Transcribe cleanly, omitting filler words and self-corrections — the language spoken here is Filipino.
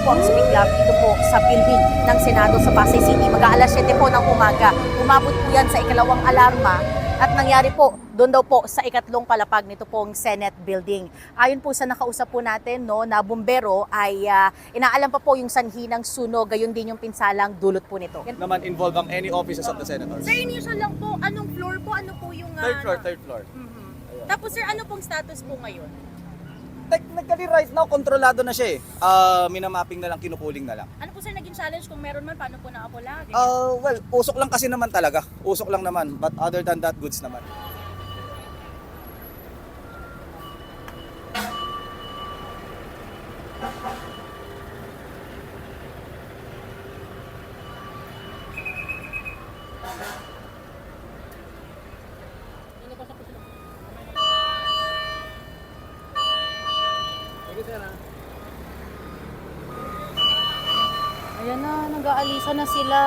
po ang sumiklab dito po sa building ng Senado sa Pasay City. Mag-aalas 7 po ng umaga. Umabot po yan sa ikalawang alarma at nangyari po doon daw po sa ikatlong palapag nito pong Senate building. Ayon po sa nakausap po natin na bumbero ay inaalam pa po yung sanhi ng sunog, gayon din yung pinsalang dulot po nito. Naman involved ang any offices of the senators. Sir, initial lang po, anong floor po? Ano po yung... Third floor. Mhm. Tapos sir, ano pong status po ngayon? Technically right now, kontrolado na siya eh. Minamapping na lang, kinukuling na lang. Ano po sir naging challenge kung meron man? Paano po nakapula? Well, usok lang kasi naman talaga. Usok lang naman. But other than that, goods naman. Ayan na, nag-aalisa na sila.